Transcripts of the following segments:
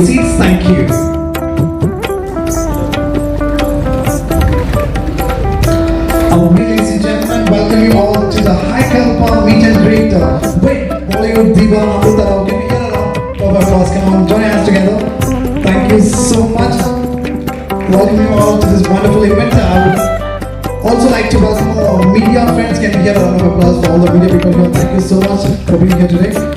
Seats, thank you. Ladies and gentlemen, welcome you all to the High Kalpa Meet and Greet with Bollywood Diva Amrita Rao. Can we get a round of applause? Come on, join your hands together. Thank you so much. Welcome you all to this wonderful event. I would also like to welcome our media friends. Can we get a round of applause for all the media people here? Thank you so much for being here today.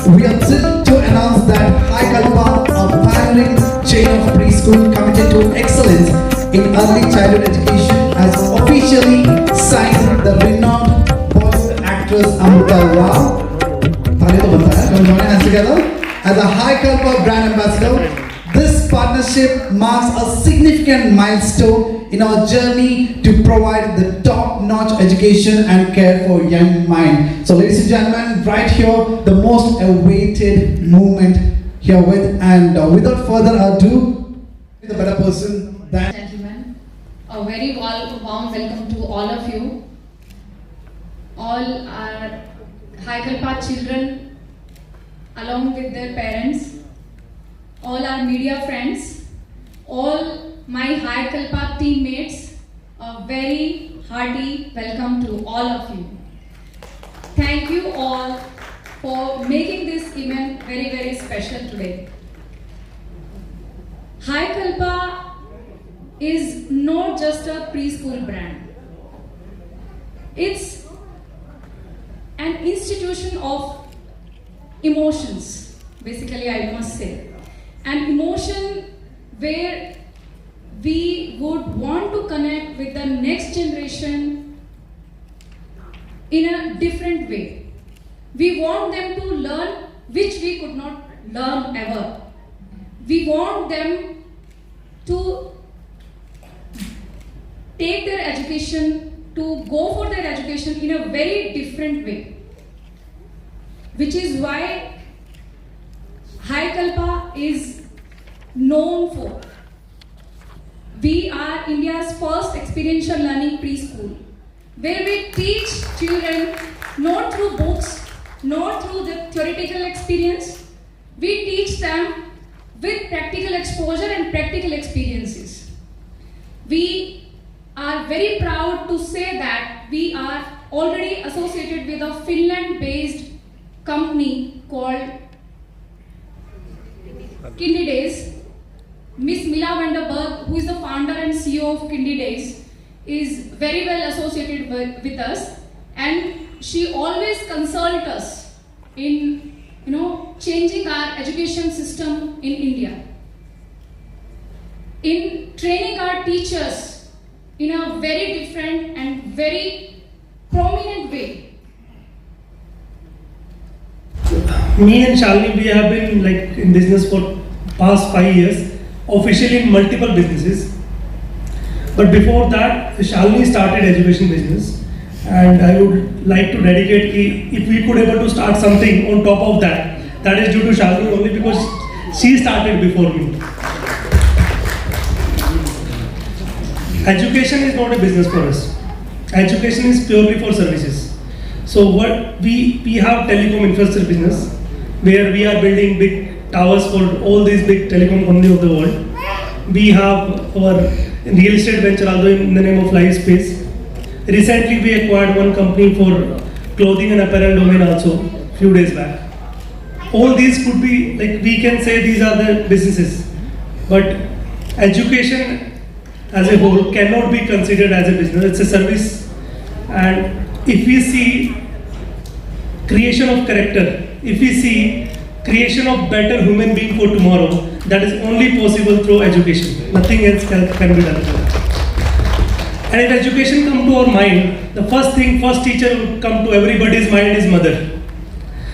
We are thrilled to announce that High Kalpa, a pioneering chain of preschool committed to excellence in early childhood education, has officially signed the renowned Bollywood actress Amrita Rao. Come join hands together. As a High Kalpa brand ambassador, this partnership marks a significant milestone in our journey to provide the top-notch education and care for young mind. So, ladies and gentlemen, right here, the most awaited moment here with, and without further ado, the better person than. Gentlemen, a very warm welcome to all of you. All our High Kalpa children, along with their parents, all our media friends, all my High Kalpa teammates, a very hearty welcome to all of you. Thank you all for making this event very, very special today. High Kalpa is not just a preschool brand. It's an institution of emotions, basically I must say. An emotion where we would want to connect with the next generation in a different way. We want them to learn which we could not learn ever. We want them to take their education, to go for their education in a very different way. Which is why High Kalpa is known for. We are India's first experiential learning preschool, where we teach children not through books, not through the theoretical experience. We teach them with practical exposure and practical experiences. We are very proud to say that we are already associated with a Finland-based company called Kindy Days. Miss Mila Vanderberg, who is the founder and CEO of Kindy Days, is very well associated with us, and she always consults us in changing our education system in India, in training our teachers in a very different and very prominent way. Me and Shalini, we have been in business for past 5 years, officially in multiple businesses. But before that, Shalini started education business, and I would like to dedicate if we could able to start something on top of that. That is due to Shalini only, because she started before me. Education is not a business for us. Education is purely for services. So what we have telecom infrastructure business, where we are building big towers for all these big telecom companies of the world. We have our real estate venture also in the name of Livespace. Recently we acquired one company for clothing and apparel domain also few days back. All these could be, we can say these are the businesses, but education as a whole cannot be considered as a business. It's a service. And if we see creation of character, if we see creation of better human being for tomorrow, that is only possible through education. Nothing else can be done. And if education come to our mind, the first teacher would come to everybody's mind is mother.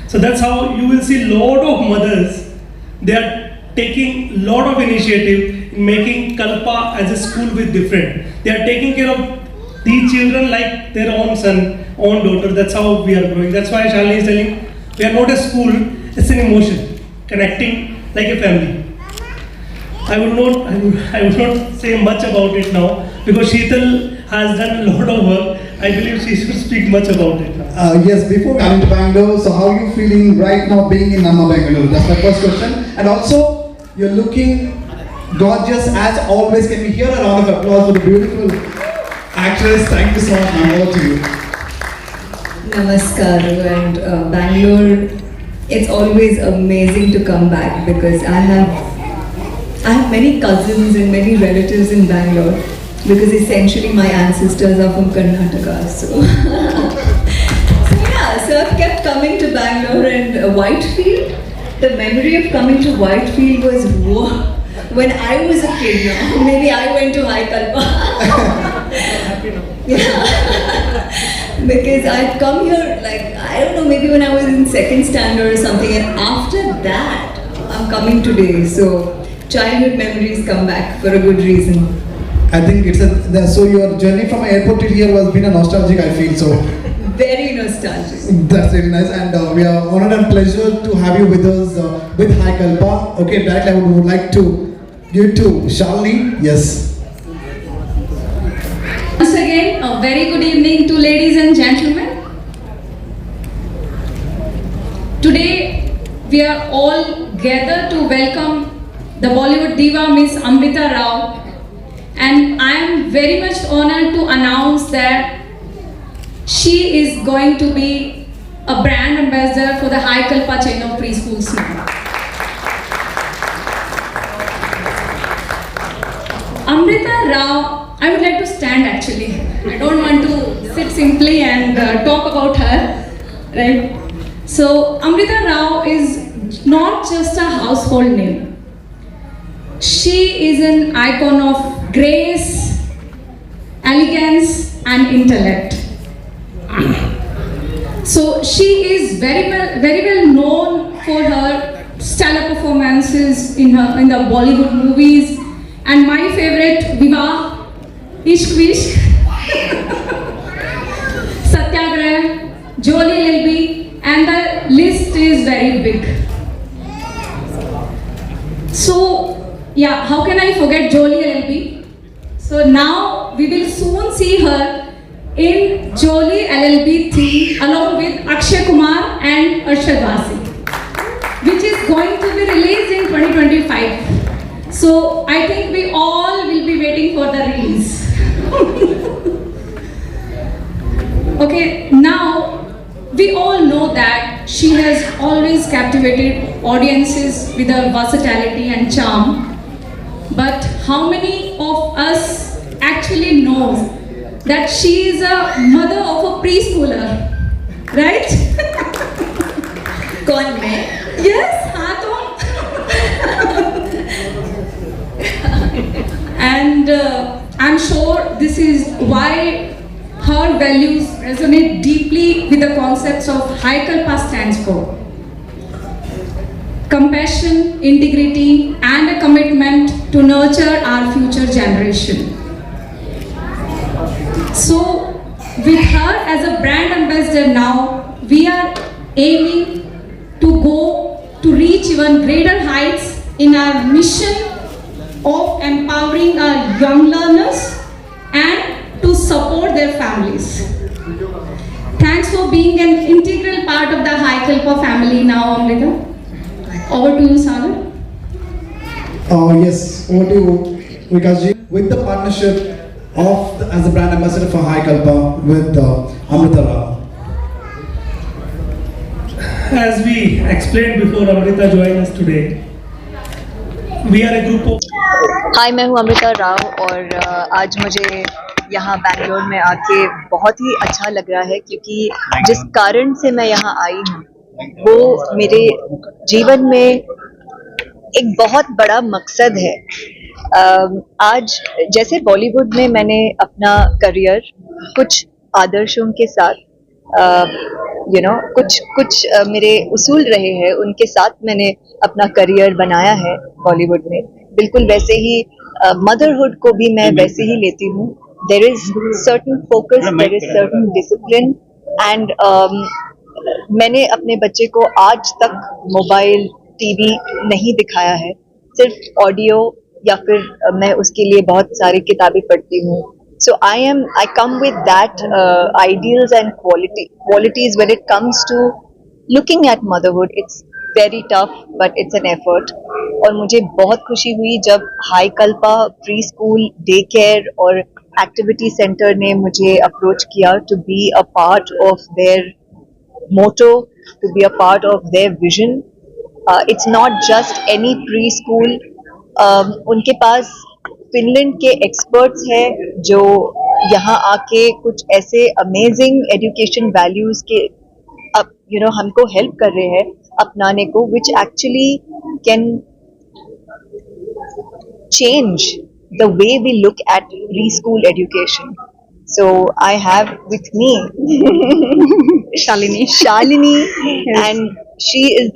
So that's how you will see lot of mothers, they are taking lot of initiative in making Kalpa as a school with different. They are taking care of these children like their own son, own daughter. That's how we are growing. That's why Shalini is telling, we are not a school, it's an emotion, connecting like a family. I would not say much about it now, because Sheetal has done a lot of work. I believe she should speak much about it now. Yes, before coming to Bangalore, so how are you feeling right now being in Namma Bangalore? That's my first question. And also, You're looking gorgeous as always. Can we hear a round of applause for the beautiful actress? Thank you so much, ma'am. Over to you. Namaskar and Bangalore. It's always amazing to come back because I have many cousins and many relatives in Bangalore because essentially my ancestors are from Karnataka. So, so I've kept coming to Bangalore and Whitefield. The memory of coming to Whitefield was whoa, when I was a kid. Now maybe I went to High Kalpa. Yeah. Because I'd come here like, I don't know, maybe when I was in second standard or something, and after that, I'm coming today. So childhood memories come back for a good reason. I think so your journey from airport till here has been a nostalgic, I feel so. Very nostalgic. That's really nice, and we are honored and pleasure to have you with us with High Kalpa. Okay, directly I would like to give it to Shalini. Yes. Once again, a very good evening to ladies and gentlemen. Today, we are all gathered to welcome the Bollywood diva Miss Amrita Rao, and I am very much honored to announce that she is going to be a brand ambassador for the High Kalpa chain of preschools now. Amrita Rao, I would like to stand actually. I don't want to sit simply and talk about her, right? So Amrita Rao is not just a household name. She is an icon of grace, elegance and intellect. So she is very well known for her stellar performances in the Bollywood movies, and my favorite, Vivah, Ishq Vishk, Satyagrah, Jolie LLB, and the list is very big. So yeah, how can I forget Jolie LLB? So now we will soon see her in Jolie LLB 3 along with Akshay Kumar and Arshad Wasi, which is going to be released in 2025. So I think we all will be waiting for the release. Okay, now we all know that she has always captivated audiences with her versatility and charm. But how many of us actually knows that she is a mother of a preschooler, right? Kaun main? Yes, हाँ तो. And I'm sure this is why her values resonate deeply with the concepts of High Kalpa stands for. Compassion, integrity, and a commitment to nurture our future generation. So, with her as a brand ambassador now, we are aiming to reach even greater heights in our mission of empowering our young learners and to support their families. Thanks for being an integral part of the High Kalpa family now, Amrita. Over to you, Sagar. Yes, over to you, Vikasji. With the partnership as a brand ambassador for High Kalpa with Amrita Rao. As we explained before Amrita joined us today, we are a group of हाय, मैं हूँ अमृता राव और आज मुझे यहाँ बैंगलोर में आके बहुत ही अच्छा लग रहा है क्योंकि जिस कारण से मैं यहाँ आई हूँ वो मेरे जीवन में एक बहुत बड़ा मकसद है। आज जैसे बॉलीवुड में मैंने अपना करियर कुछ आदर्शों के साथ कुछ मेरे उसूल रहे हैं, उनके साथ मैंने अपना करियर बनाया है बॉलीवुड में। बिल्कुल वैसे ही मदरहुड को भी मैं वैसे ही लेती हूँ। There is certain focus, there is certain discipline and मैंने अपने बच्चे को आज तक मोबाइल टीवी नहीं दिखाया है, सिर्फ ऑडियो या फिर मैं उसके लिए बहुत सारी किताबें पढ़ती हूँ। So I come with that ideals and qualities when it comes to looking at motherhood. It's very tough, but it's an effort. और मुझे बहुत खुशी हुई जब Hi Kalpa pre school day care और एक्टिविटी सेंटर ने मुझे अप्रोच किया to be a part of their motto, to be a part of their vision. It's not just any preschool. उनके पास फिनलैंड के एक्सपर्ट्स हैं जो यहाँ आके कुछ ऐसे अमेजिंग एजुकेशन वैल्यूज के अब हमको हेल्प कर रहे हैं अपनाने को, which actually can change the way we look at preschool education. So I have with me Shalini, and she's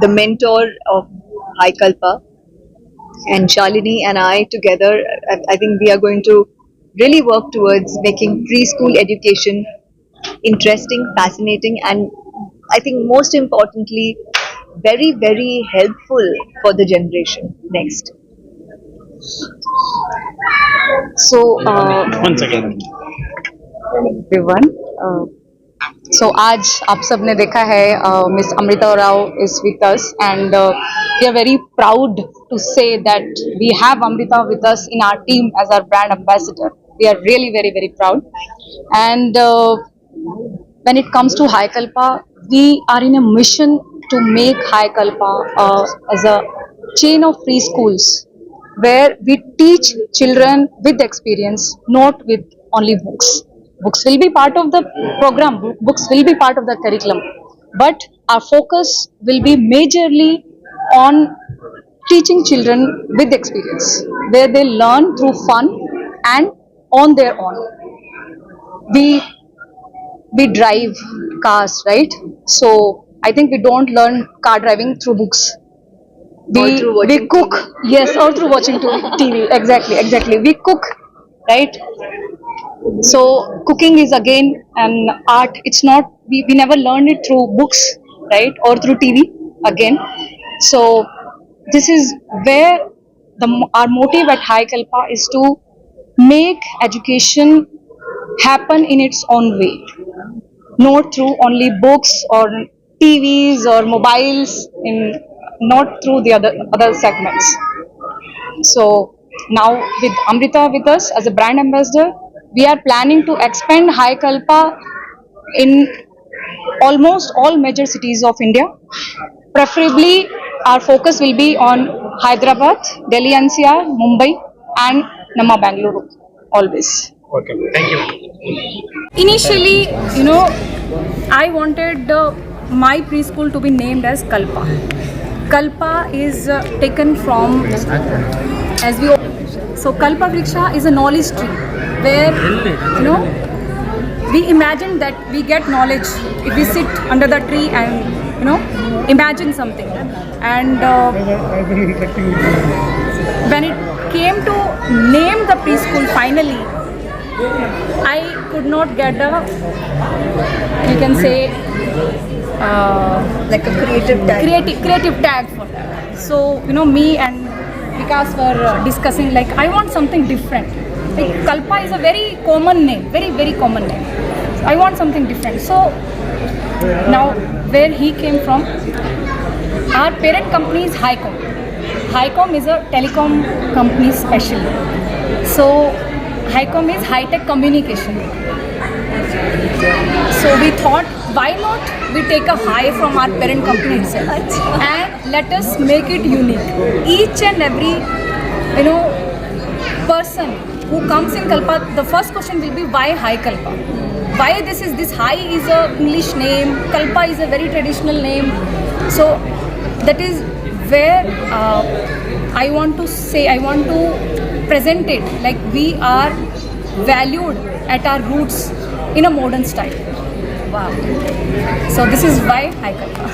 the mentor of High Kalpa, and Shalini and I together, I think we are going to really work towards making preschool education interesting, fascinating, and I think most importantly very, very helpful for the generation next. So, One second. everyone. So आज आप सब ने देखा है Miss Amrita Rao is with us, and we are very proud to say that we have Amrita with us in our team as our brand ambassador. We are really very, very proud. And when it comes to High Kalpa, we are in a mission to make High Kalpa as a chain of preschools where we teach children with experience, not with only books. Books will be part of the program, books will be part of the curriculum, but our focus will be majorly on teaching children with experience, where they learn through fun and on their own. We drive cars, right? So I think we don't learn car driving through books. We cook, yes, or through watching TV. Exactly. We cook, right? So cooking is again an art. It's not, we never learned it through books, right, or through TV again. So this is where our motive at High Kalpa is to make education happen in its own way, not through only books or TVs or mobiles, not through the other segments. So now with Amrita with us as a brand ambassador, we are planning to expand High Kalpa in almost all major cities of India. Preferably, our focus will be on Hyderabad, Delhi NCR, Mumbai, and Namma Bangalore always. Okay, thank you. Initially, I wanted my preschool to be named as Kalpa. Kalpa is taken from, as we so Kalpa Vriksha is a knowledge tree where we imagine that we get knowledge if we sit under the tree and imagine something. And when it came to name the preschool, finally I could not get a, you can say, Like a creative tag for that. So me and Vikas were discussing, like, I want something different. Like, Kalpa is a very common name, very, very common name. So I want something different. So now where he came from, our parent company is Highcom. Highcom is a telecom company specially. So Highcom is high-tech communication. So we thought, why not we take a high from our parent company itself and let us make it unique. Each and every person who comes in Kalpa, the first question will be, why High Kalpa? Why this High is a English name, Kalpa is a very traditional name. So that is where I want to present it like we are valued at our roots in a modern style. Wow. So this is why High Kalpa.